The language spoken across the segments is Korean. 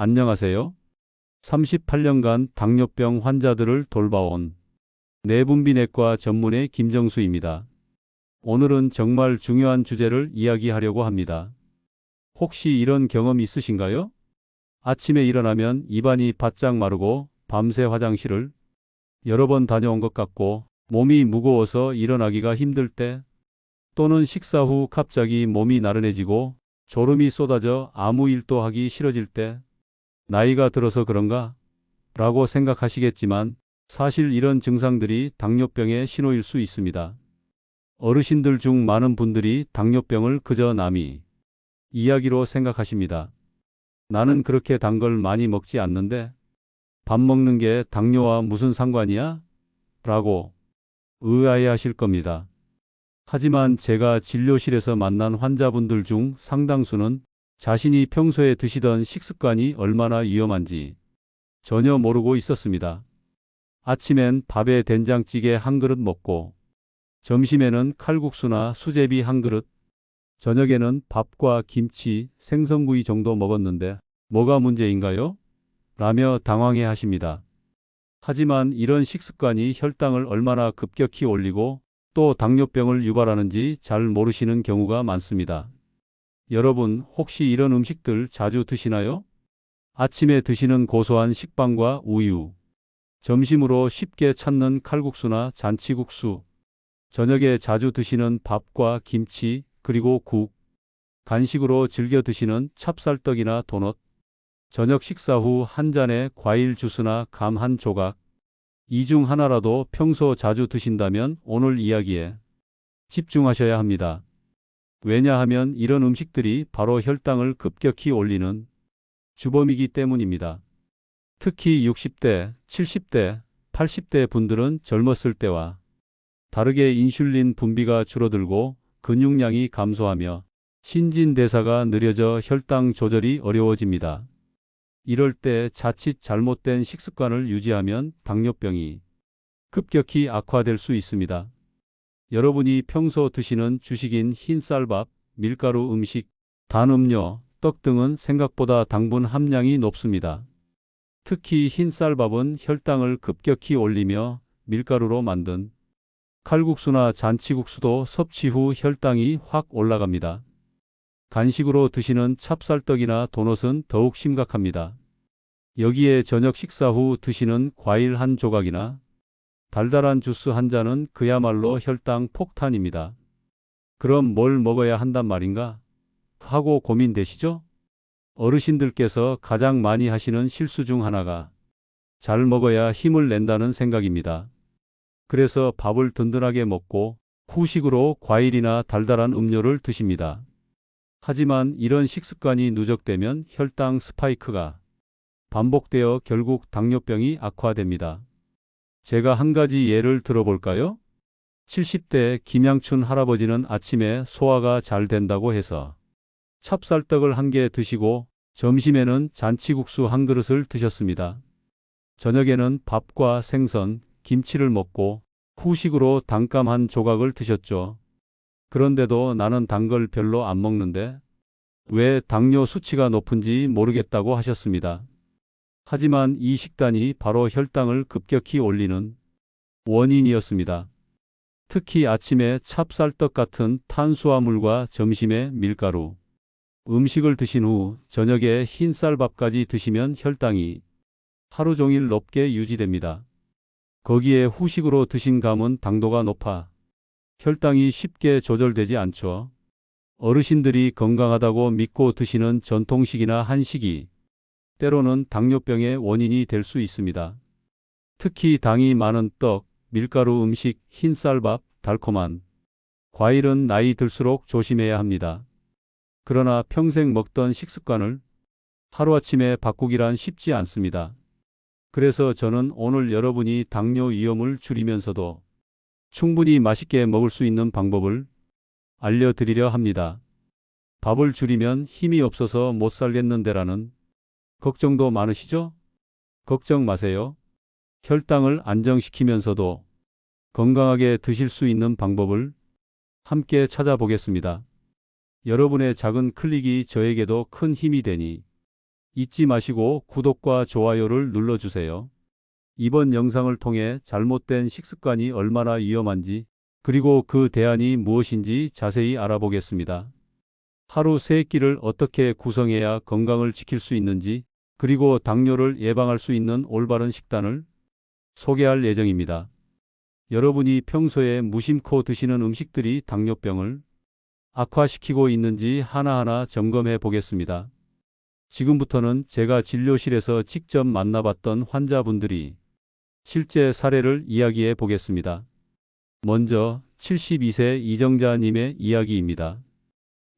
안녕하세요. 38년간 당뇨병 환자들을 돌봐온 내분비내과 전문의 김정수입니다. 오늘은 정말 중요한 주제를 이야기하려고 합니다. 혹시 이런 경험 있으신가요? 아침에 일어나면 입안이 바짝 마르고 밤새 화장실을 여러 번 다녀온 것 같고 몸이 무거워서 일어나기가 힘들 때, 또는 식사 후 갑자기 몸이 나른해지고 졸음이 쏟아져 아무 일도 하기 싫어질 때, 나이가 들어서 그런가? 라고 생각하시겠지만 사실 이런 증상들이 당뇨병의 신호일 수 있습니다. 어르신들 중 많은 분들이 당뇨병을 그저 남이 이야기로 생각하십니다. 나는 그렇게 단 걸 많이 먹지 않는데 밥 먹는 게 당뇨와 무슨 상관이야? 라고 의아해하실 겁니다. 하지만 제가 진료실에서 만난 환자분들 중 상당수는 자신이 평소에 드시던 식습관이 얼마나 위험한지 전혀 모르고 있었습니다. 아침엔 밥에 된장찌개 한 그릇 먹고, 점심에는 칼국수나 수제비 한 그릇, 저녁에는 밥과 김치, 생선구이 정도 먹었는데 뭐가 문제인가요? 라며 당황해 하십니다. 하지만 이런 식습관이 혈당을 얼마나 급격히 올리고 또 당뇨병을 유발하는지 잘 모르시는 경우가 많습니다. 여러분, 혹시 이런 음식들 자주 드시나요? 아침에 드시는 고소한 식빵과 우유, 점심으로 쉽게 찾는 칼국수나 잔치국수, 저녁에 자주 드시는 밥과 김치, 그리고 국, 간식으로 즐겨 드시는 찹쌀떡이나 도넛, 저녁 식사 후 한 잔의 과일 주스나 감 한 조각, 이 중 하나라도 평소 자주 드신다면 오늘 이야기에 집중하셔야 합니다. 왜냐하면 이런 음식들이 바로 혈당을 급격히 올리는 주범이기 때문입니다. 특히 60대, 70대, 80대 분들은 젊었을 때와 다르게 인슐린 분비가 줄어들고 근육량이 감소하며 신진대사가 느려져 혈당 조절이 어려워집니다. 이럴 때 자칫 잘못된 식습관을 유지하면 당뇨병이 급격히 악화될 수 있습니다. 여러분이 평소 드시는 주식인 흰쌀밥, 밀가루 음식, 단 음료, 떡 등은 생각보다 당분 함량이 높습니다. 특히 흰쌀밥은 혈당을 급격히 올리며 밀가루로 만든 칼국수나 잔치국수도 섭취 후 혈당이 확 올라갑니다. 간식으로 드시는 찹쌀떡이나 도넛은 더욱 심각합니다. 여기에 저녁 식사 후 드시는 과일 한 조각이나 달달한 주스 한 잔은 그야말로 혈당 폭탄입니다. 그럼 뭘 먹어야 한단 말인가? 하고 고민되시죠? 어르신들께서 가장 많이 하시는 실수 중 하나가 잘 먹어야 힘을 낸다는 생각입니다. 그래서 밥을 든든하게 먹고 후식으로 과일이나 달달한 음료를 드십니다. 하지만 이런 식습관이 누적되면 혈당 스파이크가 반복되어 결국 당뇨병이 악화됩니다. 제가 한 가지 예를 들어볼까요? 70대 김양춘 할아버지는 아침에 소화가 잘 된다고 해서 찹쌀떡을 한 개 드시고 점심에는 잔치국수 한 그릇을 드셨습니다. 저녁에는 밥과 생선, 김치를 먹고 후식으로 단감 한 조각을 드셨죠. 그런데도 나는 단 걸 별로 안 먹는데 왜 당뇨 수치가 높은지 모르겠다고 하셨습니다. 하지만 이 식단이 바로 혈당을 급격히 올리는 원인이었습니다. 특히 아침에 찹쌀떡 같은 탄수화물과 점심에 밀가루, 음식을 드신 후 저녁에 흰쌀밥까지 드시면 혈당이 하루 종일 높게 유지됩니다. 거기에 후식으로 드신 감은 당도가 높아 혈당이 쉽게 조절되지 않죠. 어르신들이 건강하다고 믿고 드시는 전통식이나 한식이 때로는 당뇨병의 원인이 될 수 있습니다. 특히 당이 많은 떡, 밀가루 음식, 흰쌀밥, 달콤한 과일은 나이 들수록 조심해야 합니다. 그러나 평생 먹던 식습관을 하루아침에 바꾸기란 쉽지 않습니다. 그래서 저는 오늘 여러분이 당뇨 위험을 줄이면서도 충분히 맛있게 먹을 수 있는 방법을 알려드리려 합니다. 밥을 줄이면 힘이 없어서 못 살겠는데라는 걱정도 많으시죠? 걱정 마세요. 혈당을 안정시키면서도 건강하게 드실 수 있는 방법을 함께 찾아보겠습니다. 여러분의 작은 클릭이 저에게도 큰 힘이 되니 잊지 마시고 구독과 좋아요를 눌러주세요. 이번 영상을 통해 잘못된 식습관이 얼마나 위험한지, 그리고 그 대안이 무엇인지 자세히 알아보겠습니다. 하루 3끼를 어떻게 구성해야 건강을 지킬 수 있는지, 그리고 당뇨를 예방할 수 있는 올바른 식단을 소개할 예정입니다. 여러분이 평소에 무심코 드시는 음식들이 당뇨병을 악화시키고 있는지 하나하나 점검해 보겠습니다. 지금부터는 제가 진료실에서 직접 만나봤던 환자분들이 실제 사례를 이야기해 보겠습니다. 먼저 72세 이정자님의 이야기입니다.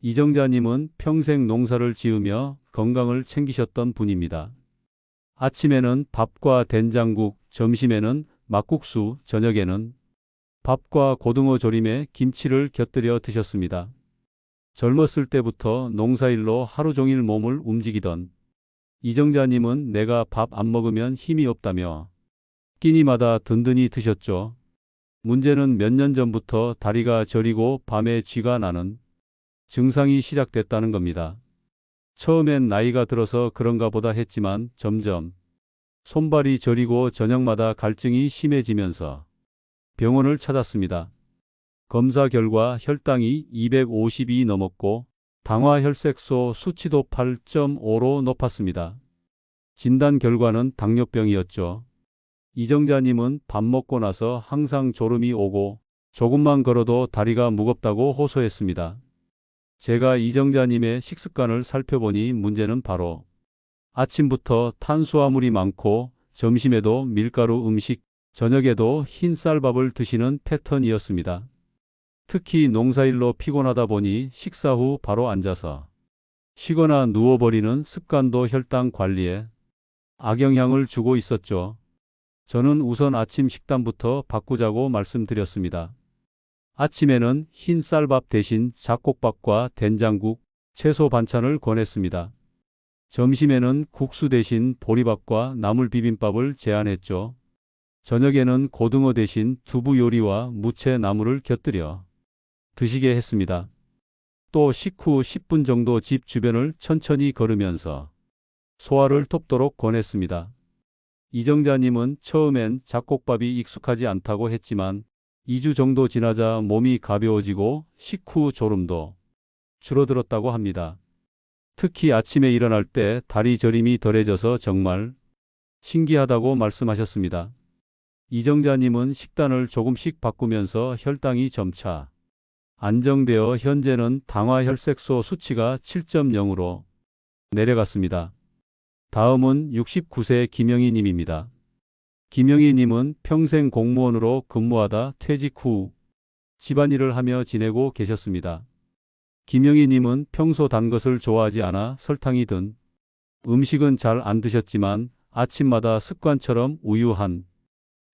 이정자님은 평생 농사를 지으며 건강을 챙기셨던 분입니다. 아침에는 밥과 된장국, 점심에는 막국수, 저녁에는 밥과 고등어 조림에 김치를 곁들여 드셨습니다. 젊었을 때부터 농사일로 하루 종일 몸을 움직이던 이정자님은 내가 밥 안 먹으면 힘이 없다며 끼니마다 든든히 드셨죠. 문제는 몇 년 전부터 다리가 저리고 밤에 쥐가 나는 증상이 시작됐다는 겁니다. 처음엔 나이가 들어서 그런가 보다 했지만 점점 손발이 저리고 저녁마다 갈증이 심해지면서 병원을 찾았습니다. 검사 결과 혈당이 250이 넘었고 당화혈색소 수치도 8.5로 높았습니다. 진단 결과는 당뇨병이었죠. 이정자님은 밥 먹고 나서 항상 졸음이 오고 조금만 걸어도 다리가 무겁다고 호소했습니다. 제가 이정자님의 식습관을 살펴보니 문제는 바로 아침부터 탄수화물이 많고 점심에도 밀가루 음식, 저녁에도 흰 쌀밥을 드시는 패턴이었습니다. 특히 농사일로 피곤하다 보니 식사 후 바로 앉아서 쉬거나 누워버리는 습관도 혈당 관리에 악영향을 주고 있었죠. 저는 우선 아침 식단부터 바꾸자고 말씀드렸습니다. 아침에는 흰 쌀밥 대신 잡곡밥과 된장국, 채소 반찬을 권했습니다. 점심에는 국수 대신 보리밥과 나물 비빔밥을 제안했죠. 저녁에는 고등어 대신 두부 요리와 무채 나물을 곁들여 드시게 했습니다. 또 식후 10분 정도 집 주변을 천천히 걸으면서 소화를 돕도록 권했습니다. 이정자님은 처음엔 잡곡밥이 익숙하지 않다고 했지만 2주 정도 지나자 몸이 가벼워지고 식후 졸음도 줄어들었다고 합니다. 특히 아침에 일어날 때 다리 저림이 덜해져서 정말 신기하다고 말씀하셨습니다. 이정자님은 식단을 조금씩 바꾸면서 혈당이 점차 안정되어 현재는 당화혈색소 수치가 7.0으로 내려갔습니다. 다음은 69세 김영희 님입니다. 김영희 님은 평생 공무원으로 근무하다 퇴직 후 집안일을 하며 지내고 계셨습니다. 김영희 님은 평소 단 것을 좋아하지 않아 설탕이 든 음식은 잘 안 드셨지만 아침마다 습관처럼 우유 한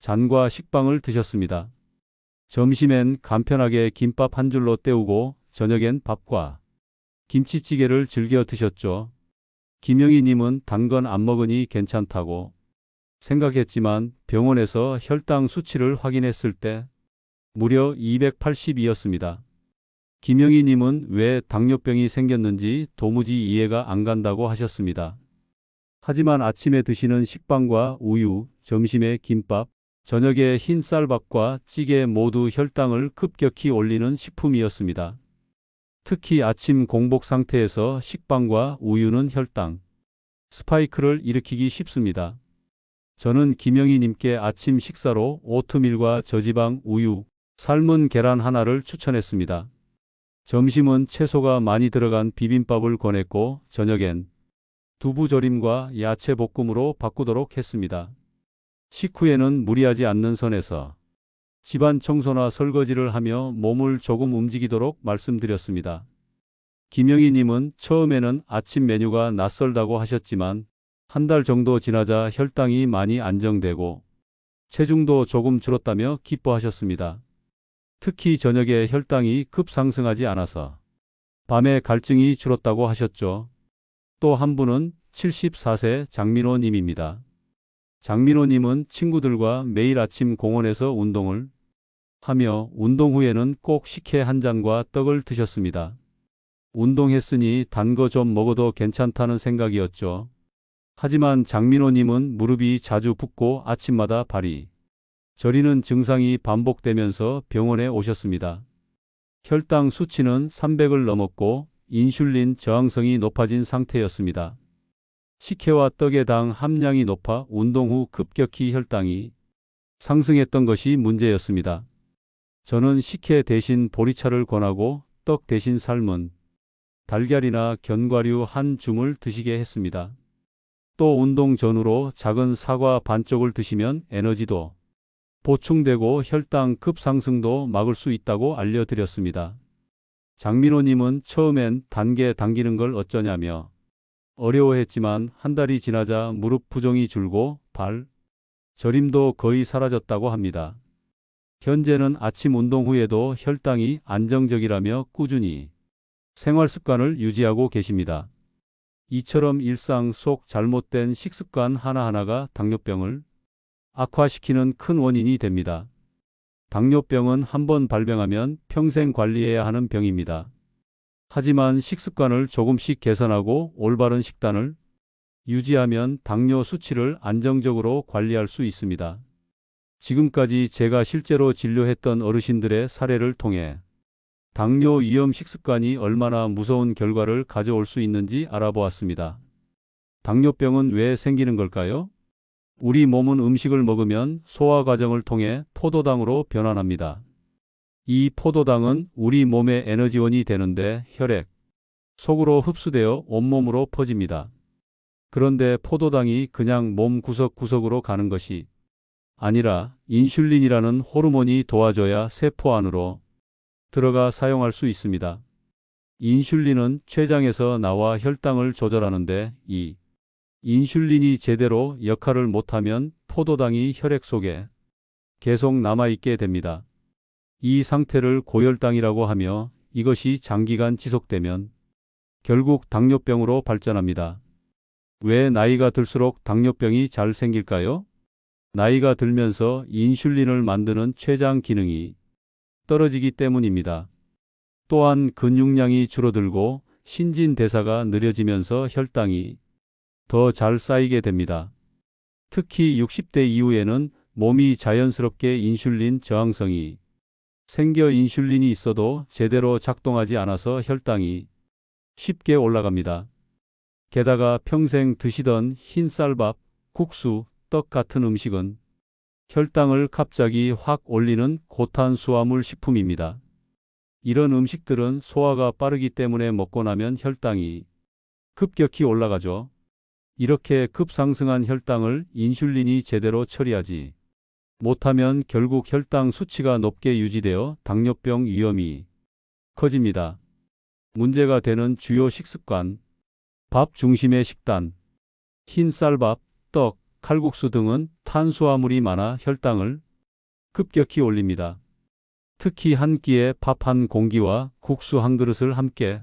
잔과 식빵을 드셨습니다. 점심엔 간편하게 김밥 한 줄로 때우고 저녁엔 밥과 김치찌개를 즐겨 드셨죠. 김영희 님은 단 건 안 먹으니 괜찮다고 생각했지만 병원에서 혈당 수치를 확인했을 때 무려 280이었습니다. 김영희 님은 왜 당뇨병이 생겼는지 도무지 이해가 안 간다고 하셨습니다. 하지만 아침에 드시는 식빵과 우유, 점심에 김밥, 저녁에 흰 쌀밥과 찌개 모두 혈당을 급격히 올리는 식품이었습니다. 특히 아침 공복 상태에서 식빵과 우유는 혈당 스파이크를 일으키기 쉽습니다. 저는 김영희 님께 아침 식사로 오트밀과 저지방 우유, 삶은 계란 하나를 추천했습니다. 점심은 채소가 많이 들어간 비빔밥을 권했고 저녁엔 두부조림과 야채 볶음으로 바꾸도록 했습니다. 식후에는 무리하지 않는 선에서 집안 청소나 설거지를 하며 몸을 조금 움직이도록 말씀드렸습니다. 김영희 님은 처음에는 아침 메뉴가 낯설다고 하셨지만 한 달 정도 지나자 혈당이 많이 안정되고 체중도 조금 줄었다며 기뻐하셨습니다. 특히 저녁에 혈당이 급상승하지 않아서 밤에 갈증이 줄었다고 하셨죠. 또 한 분은 74세 장민호 님입니다. 장민호 님은 친구들과 매일 아침 공원에서 운동을 하며 운동 후에는 꼭 식혜 한 잔과 떡을 드셨습니다. 운동했으니 단 거 좀 먹어도 괜찮다는 생각이었죠. 하지만 장민호님은 무릎이 자주 붓고 아침마다 발이 저리는 증상이 반복되면서 병원에 오셨습니다. 혈당 수치는 300을 넘었고 인슐린 저항성이 높아진 상태였습니다. 식혜와 떡의 당 함량이 높아 운동 후 급격히 혈당이 상승했던 것이 문제였습니다. 저는 식혜 대신 보리차를 권하고 떡 대신 삶은 달걀이나 견과류 한 줌을 드시게 했습니다. 또 운동 전후로 작은 사과 반쪽을 드시면 에너지도 보충되고 혈당 급상승도 막을 수 있다고 알려드렸습니다. 장민호님은 처음엔 단계 당기는 걸 어쩌냐며 어려워했지만 한 달이 지나자 무릎 부종이 줄고 발 저림도 거의 사라졌다고 합니다. 현재는 아침 운동 후에도 혈당이 안정적이라며 꾸준히 생활 습관을 유지하고 계십니다. 이처럼 일상 속 잘못된 식습관 하나하나가 당뇨병을 악화시키는 큰 원인이 됩니다. 당뇨병은 한번 발병하면 평생 관리해야 하는 병입니다. 하지만 식습관을 조금씩 개선하고 올바른 식단을 유지하면 당뇨 수치를 안정적으로 관리할 수 있습니다. 지금까지 제가 실제로 진료했던 어르신들의 사례를 통해 당뇨 위험 식습관이 얼마나 무서운 결과를 가져올 수 있는지 알아보았습니다. 당뇨병은 왜 생기는 걸까요? 우리 몸은 음식을 먹으면 소화 과정을 통해 포도당으로 변환합니다. 이 포도당은 우리 몸의 에너지원이 되는데 혈액 속으로 흡수되어 온몸으로 퍼집니다. 그런데 포도당이 그냥 몸 구석구석으로 가는 것이 아니라 인슐린이라는 호르몬이 도와줘야 세포 안으로 들어가 사용할 수 있습니다. 인슐린은 췌장에서 나와 혈당을 조절하는데 이 인슐린이 제대로 역할을 못하면 포도당이 혈액 속에 계속 남아있게 됩니다. 이 상태를 고혈당이라고 하며 이것이 장기간 지속되면 결국 당뇨병으로 발전합니다. 왜 나이가 들수록 당뇨병이 잘 생길까요? 나이가 들면서 인슐린을 만드는 췌장 기능이 떨어지기 때문입니다. 또한 근육량이 줄어들고 신진대사가 느려지면서 혈당이 더 잘 쌓이게 됩니다. 특히 60대 이후에는 몸이 자연스럽게 인슐린 저항성이 생겨 인슐린이 있어도 제대로 작동하지 않아서 혈당이 쉽게 올라갑니다. 게다가 평생 드시던 흰쌀밥, 국수, 떡 같은 음식은 혈당을 갑자기 확 올리는 고탄수화물 식품입니다. 이런 음식들은 소화가 빠르기 때문에 먹고 나면 혈당이 급격히 올라가죠. 이렇게 급상승한 혈당을 인슐린이 제대로 처리하지 못하면 결국 혈당 수치가 높게 유지되어 당뇨병 위험이 커집니다. 문제가 되는 주요 식습관, 밥 중심의 식단, 흰쌀밥, 떡, 칼국수 등은 탄수화물이 많아 혈당을 급격히 올립니다. 특히 한 끼에 밥 한 공기와 국수 한 그릇을 함께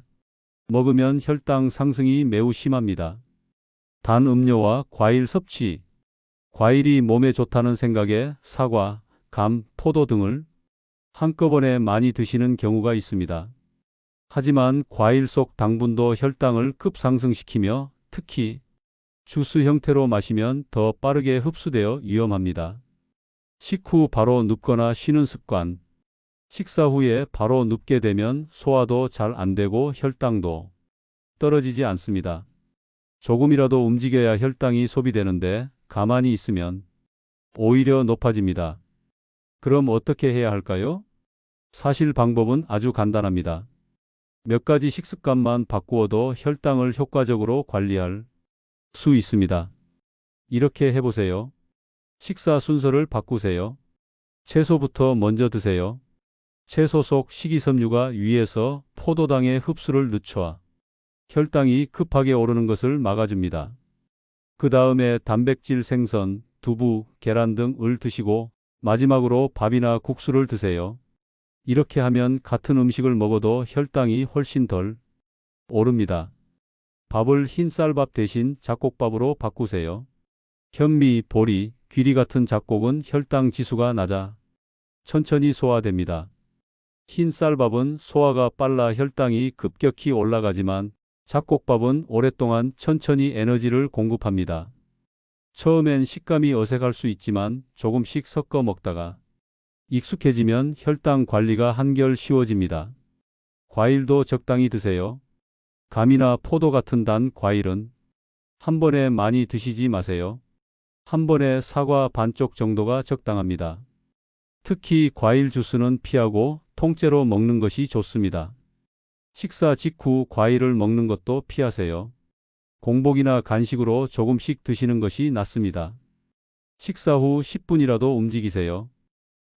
먹으면 혈당 상승이 매우 심합니다. 단 음료와 과일 섭취, 과일이 몸에 좋다는 생각에 사과, 감, 포도 등을 한꺼번에 많이 드시는 경우가 있습니다. 하지만 과일 속 당분도 혈당을 급상승시키며 특히 주스 형태로 마시면 더 빠르게 흡수되어 위험합니다. 식후 바로 눕거나 쉬는 습관, 식사 후에 바로 눕게 되면 소화도 잘 안 되고 혈당도 떨어지지 않습니다. 조금이라도 움직여야 혈당이 소비되는데 가만히 있으면 오히려 높아집니다. 그럼 어떻게 해야 할까요? 사실 방법은 아주 간단합니다. 몇 가지 식습관만 바꾸어도 혈당을 효과적으로 관리할 수 있습니다. 이렇게 해보세요. 식사 순서를 바꾸세요. 채소부터 먼저 드세요. 채소 속 식이섬유가 위에서 포도당의 흡수를 늦춰 혈당이 급하게 오르는 것을 막아줍니다. 그 다음에 단백질 생선, 두부, 계란 등을 드시고 마지막으로 밥이나 국수를 드세요. 이렇게 하면 같은 음식을 먹어도 혈당이 훨씬 덜 오릅니다. 밥을 흰쌀밥 대신 잡곡밥으로 바꾸세요. 현미, 보리, 귀리 같은 잡곡은 혈당 지수가 낮아 천천히 소화됩니다. 흰쌀밥은 소화가 빨라 혈당이 급격히 올라가지만 잡곡밥은 오랫동안 천천히 에너지를 공급합니다. 처음엔 식감이 어색할 수 있지만 조금씩 섞어 먹다가 익숙해지면 혈당 관리가 한결 쉬워집니다. 과일도 적당히 드세요. 감이나 포도 같은 단 과일은 한 번에 많이 드시지 마세요. 한 번에 사과 반쪽 정도가 적당합니다. 특히 과일 주스는 피하고 통째로 먹는 것이 좋습니다. 식사 직후 과일을 먹는 것도 피하세요. 공복이나 간식으로 조금씩 드시는 것이 낫습니다. 식사 후 10분이라도 움직이세요.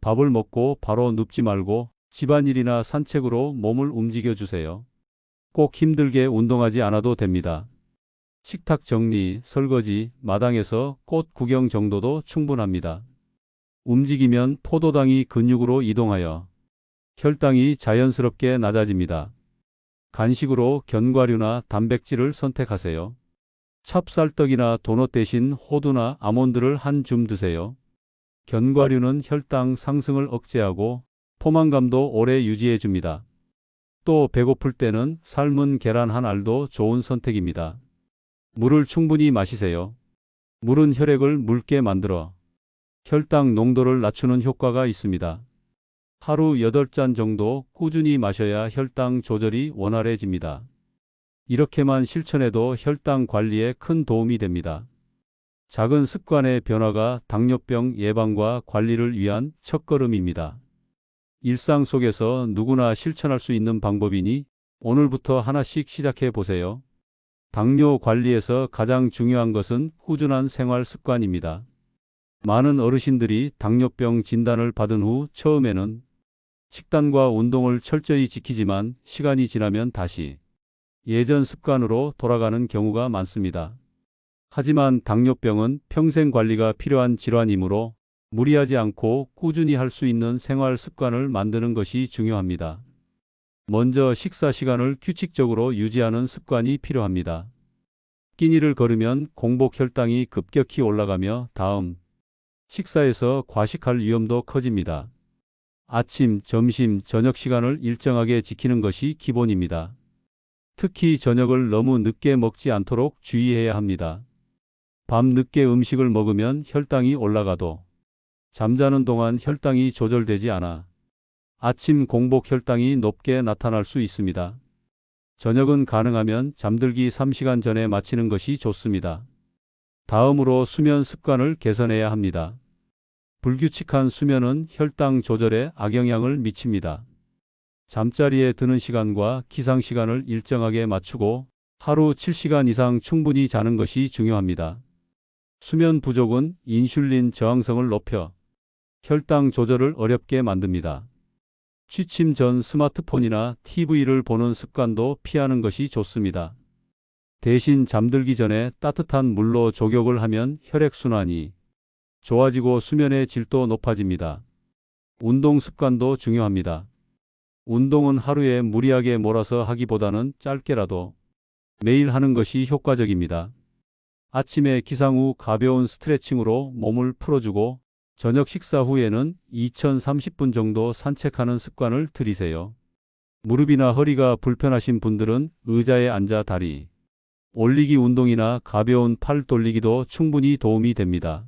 밥을 먹고 바로 눕지 말고 집안일이나 산책으로 몸을 움직여 주세요. 꼭 힘들게 운동하지 않아도 됩니다. 식탁 정리, 설거지, 마당에서 꽃 구경 정도도 충분합니다. 움직이면 포도당이 근육으로 이동하여 혈당이 자연스럽게 낮아집니다. 간식으로 견과류나 단백질을 선택하세요. 찹쌀떡이나 도넛 대신 호두나 아몬드를 한 줌 드세요. 견과류는 혈당 상승을 억제하고 포만감도 오래 유지해 줍니다. 또 배고플 때는 삶은 계란 한 알도 좋은 선택입니다. 물을 충분히 마시세요. 물은 혈액을 묽게 만들어 혈당 농도를 낮추는 효과가 있습니다. 하루 8잔 정도 꾸준히 마셔야 혈당 조절이 원활해집니다. 이렇게만 실천해도 혈당 관리에 큰 도움이 됩니다. 작은 습관의 변화가 당뇨병 예방과 관리를 위한 첫걸음입니다. 일상 속에서 누구나 실천할 수 있는 방법이니 오늘부터 하나씩 시작해 보세요. 당뇨 관리에서 가장 중요한 것은 꾸준한 생활 습관입니다. 많은 어르신들이 당뇨병 진단을 받은 후 처음에는 식단과 운동을 철저히 지키지만 시간이 지나면 다시 예전 습관으로 돌아가는 경우가 많습니다. 하지만 당뇨병은 평생 관리가 필요한 질환이므로 무리하지 않고 꾸준히 할 수 있는 생활 습관을 만드는 것이 중요합니다. 먼저 식사 시간을 규칙적으로 유지하는 습관이 필요합니다. 끼니를 거르면 공복 혈당이 급격히 올라가며 다음 식사에서 과식할 위험도 커집니다. 아침, 점심, 저녁 시간을 일정하게 지키는 것이 기본입니다. 특히 저녁을 너무 늦게 먹지 않도록 주의해야 합니다. 밤 늦게 음식을 먹으면 혈당이 올라가도 잠자는 동안 혈당이 조절되지 않아 아침 공복 혈당이 높게 나타날 수 있습니다. 저녁은 가능하면 잠들기 3시간 전에 마치는 것이 좋습니다. 다음으로 수면 습관을 개선해야 합니다. 불규칙한 수면은 혈당 조절에 악영향을 미칩니다. 잠자리에 드는 시간과 기상 시간을 일정하게 맞추고 하루 7시간 이상 충분히 자는 것이 중요합니다. 수면 부족은 인슐린 저항성을 높여 혈당 조절을 어렵게 만듭니다. 취침 전 스마트폰이나 TV를 보는 습관도 피하는 것이 좋습니다. 대신 잠들기 전에 따뜻한 물로 족욕을 하면 혈액순환이 좋아지고 수면의 질도 높아집니다. 운동 습관도 중요합니다. 운동은 하루에 무리하게 몰아서 하기보다는 짧게라도 매일 하는 것이 효과적입니다. 아침에 기상 후 가벼운 스트레칭으로 몸을 풀어주고 저녁 식사 후에는 2030분 정도 산책하는 습관을 들이세요. 무릎이나 허리가 불편하신 분들은 의자에 앉아 다리 올리기 운동이나 가벼운 팔 돌리기도 충분히 도움이 됩니다.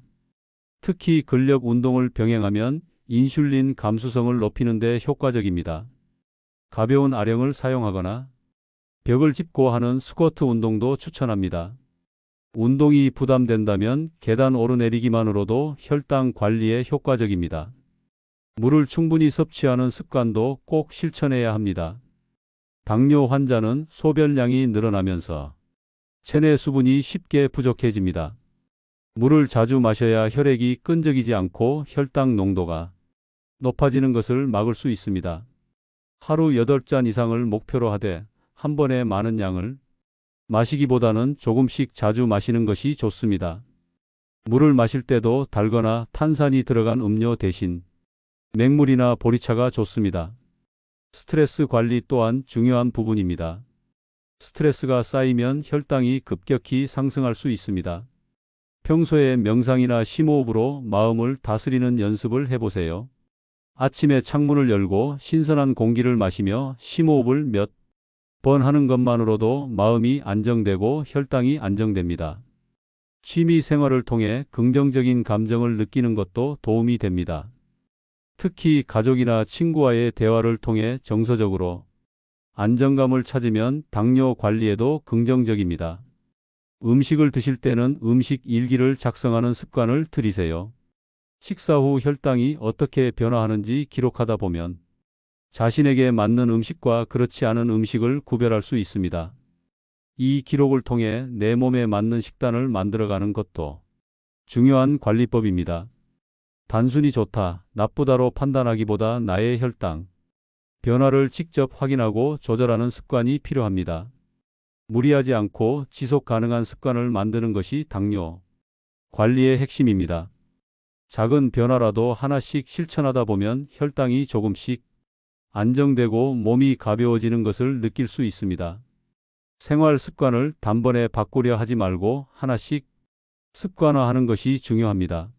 특히 근력 운동을 병행하면 인슐린 감수성을 높이는 데 효과적입니다. 가벼운 아령을 사용하거나 벽을 짚고 하는 스쿼트 운동도 추천합니다. 운동이 부담된다면 계단 오르내리기만으로도 혈당 관리에 효과적입니다. 물을 충분히 섭취하는 습관도 꼭 실천해야 합니다. 당뇨 환자는 소변량이 늘어나면서 체내 수분이 쉽게 부족해집니다. 물을 자주 마셔야 혈액이 끈적이지 않고 혈당 농도가 높아지는 것을 막을 수 있습니다. 하루 8잔 이상을 목표로 하되 한 번에 많은 양을 마시기보다는 조금씩 자주 마시는 것이 좋습니다. 물을 마실 때도 달거나 탄산이 들어간 음료 대신 맹물이나 보리차가 좋습니다. 스트레스 관리 또한 중요한 부분입니다. 스트레스가 쌓이면 혈당이 급격히 상승할 수 있습니다. 평소에 명상이나 심호흡으로 마음을 다스리는 연습을 해보세요. 아침에 창문을 열고 신선한 공기를 마시며 심호흡을 몇 번 하는 것만으로도 마음이 안정되고 혈당이 안정됩니다. 취미 생활을 통해 긍정적인 감정을 느끼는 것도 도움이 됩니다. 특히 가족이나 친구와의 대화를 통해 정서적으로 안정감을 찾으면 당뇨 관리에도 긍정적입니다. 음식을 드실 때는 음식 일기를 작성하는 습관을 들이세요. 식사 후 혈당이 어떻게 변화하는지 기록하다 보면 자신에게 맞는 음식과 그렇지 않은 음식을 구별할 수 있습니다. 이 기록을 통해 내 몸에 맞는 식단을 만들어가는 것도 중요한 관리법입니다. 단순히 좋다, 나쁘다로 판단하기보다 나의 혈당 변화를 직접 확인하고 조절하는 습관이 필요합니다. 무리하지 않고 지속 가능한 습관을 만드는 것이 당뇨 관리의 핵심입니다. 작은 변화라도 하나씩 실천하다 보면 혈당이 조금씩 안정되고 몸이 가벼워지는 것을 느낄 수 있습니다. 생활 습관을 단번에 바꾸려 하지 말고 하나씩 습관화하는 것이 중요합니다.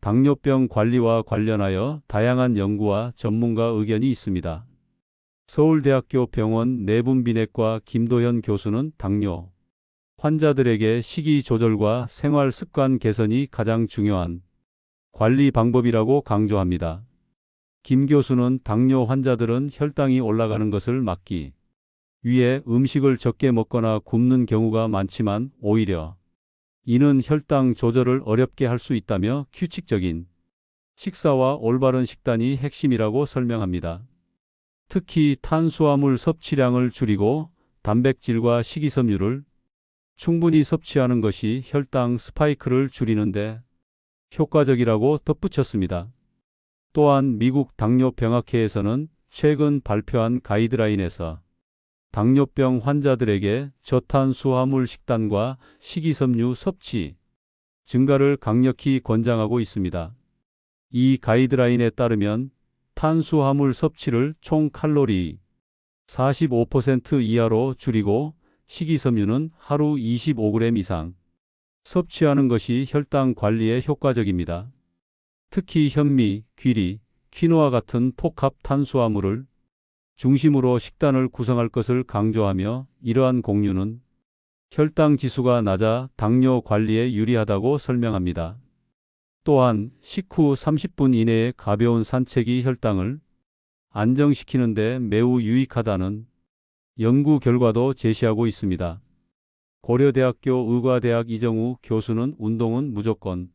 당뇨병 관리와 관련하여 다양한 연구와 전문가 의견이 있습니다. 서울대학교 병원 내분비내과 김도현 교수는 당뇨 환자들에게 식이 조절과 생활 습관 개선이 가장 중요한 관리 방법이라고 강조합니다. 김 교수는 당뇨 환자들은 혈당이 올라가는 것을 막기 위해 음식을 적게 먹거나 굶는 경우가 많지만 오히려 이는 혈당 조절을 어렵게 할 수 있다며 규칙적인 식사와 올바른 식단이 핵심이라고 설명합니다. 특히 탄수화물 섭취량을 줄이고 단백질과 식이섬유를 충분히 섭취하는 것이 혈당 스파이크를 줄이는데 효과적이라고 덧붙였습니다. 또한 미국 당뇨병학회에서는 최근 발표한 가이드라인에서 당뇨병 환자들에게 저탄수화물 식단과 식이섬유 섭취 증가를 강력히 권장하고 있습니다. 이 가이드라인에 따르면 탄수화물 섭취를 총 칼로리 45% 이하로 줄이고 식이섬유는 하루 25g 이상 섭취하는 것이 혈당 관리에 효과적입니다. 특히 현미, 귀리, 퀴노아 같은 복합 탄수화물을 중심으로 식단을 구성할 것을 강조하며 이러한 공유는 혈당 지수가 낮아 당뇨 관리에 유리하다고 설명합니다. 또한 식후 30분 이내의 가벼운 산책이 혈당을 안정시키는 데 매우 유익하다는 연구 결과도 제시하고 있습니다. 고려대학교 의과대학 이정우 교수는 운동은 무조건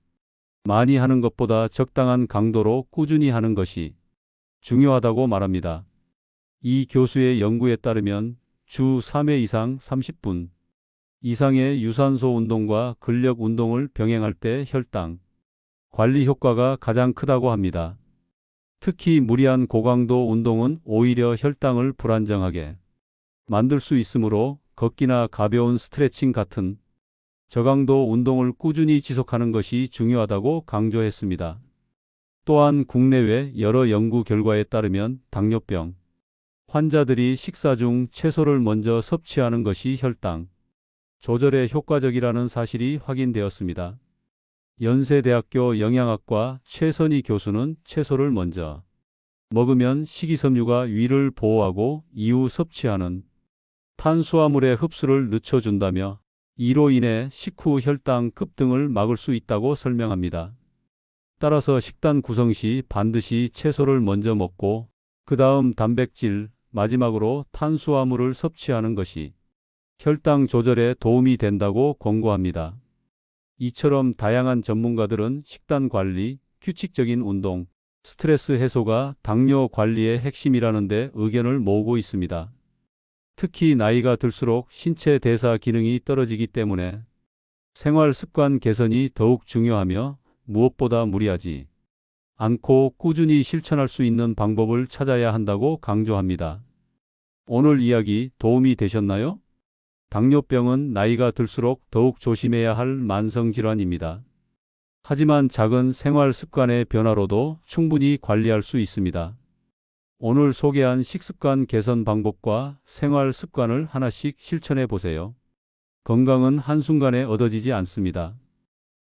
많이 하는 것보다 적당한 강도로 꾸준히 하는 것이 중요하다고 말합니다. 이 교수의 연구에 따르면 주 3회 이상 30분 이상의 유산소 운동과 근력 운동을 병행할 때 혈당 관리 효과가 가장 크다고 합니다. 특히 무리한 고강도 운동은 오히려 혈당을 불안정하게 만들 수 있으므로 걷기나 가벼운 스트레칭 같은 저강도 운동을 꾸준히 지속하는 것이 중요하다고 강조했습니다. 또한 국내외 여러 연구 결과에 따르면 당뇨병 환자들이 식사 중 채소를 먼저 섭취하는 것이 혈당 조절에 효과적이라는 사실이 확인되었습니다. 연세대학교 영양학과 최선희 교수는 채소를 먼저 먹으면 식이섬유가 위를 보호하고 이후 섭취하는 탄수화물의 흡수를 늦춰준다며 이로 인해 식후 혈당 급등을 막을 수 있다고 설명합니다. 따라서 식단 구성 시 반드시 채소를 먼저 먹고 그 다음 단백질, 마지막으로 탄수화물을 섭취하는 것이 혈당 조절에 도움이 된다고 권고합니다. 이처럼 다양한 전문가들은 식단 관리, 규칙적인 운동, 스트레스 해소가 당뇨 관리의 핵심이라는 데 의견을 모으고 있습니다. 특히 나이가 들수록 신체 대사 기능이 떨어지기 때문에 생활 습관 개선이 더욱 중요하며 무엇보다 무리하지 않고 꾸준히 실천할 수 있는 방법을 찾아야 한다고 강조합니다. 오늘 이야기 도움이 되셨나요? 당뇨병은 나이가 들수록 더욱 조심해야 할 만성질환입니다. 하지만 작은 생활 습관의 변화로도 충분히 관리할 수 있습니다. 오늘 소개한 식습관 개선 방법과 생활 습관을 하나씩 실천해 보세요. 건강은 한순간에 얻어지지 않습니다.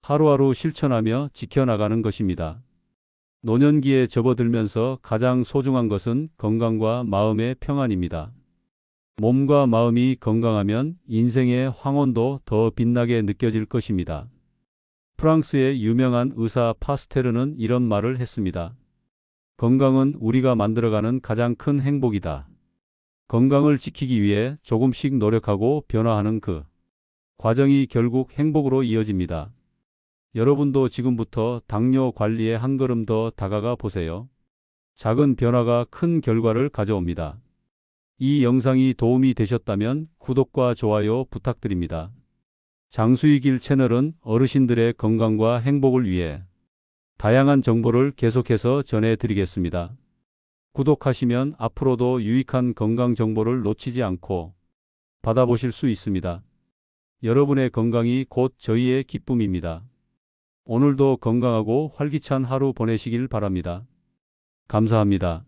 하루하루 실천하며 지켜나가는 것입니다. 노년기에 접어들면서 가장 소중한 것은 건강과 마음의 평안입니다. 몸과 마음이 건강하면 인생의 황혼도 더 빛나게 느껴질 것입니다. 프랑스의 유명한 의사 파스테르는 이런 말을 했습니다. 건강은 우리가 만들어가는 가장 큰 행복이다. 건강을 지키기 위해 조금씩 노력하고 변화하는 그 과정이 결국 행복으로 이어집니다. 여러분도 지금부터 당뇨 관리에 한 걸음 더 다가가 보세요. 작은 변화가 큰 결과를 가져옵니다. 이 영상이 도움이 되셨다면 구독과 좋아요 부탁드립니다. 장수의 길 채널은 어르신들의 건강과 행복을 위해 다양한 정보를 계속해서 전해드리겠습니다. 구독하시면 앞으로도 유익한 건강 정보를 놓치지 않고 받아보실 수 있습니다. 여러분의 건강이 곧 저희의 기쁨입니다. 오늘도 건강하고 활기찬 하루 보내시길 바랍니다. 감사합니다.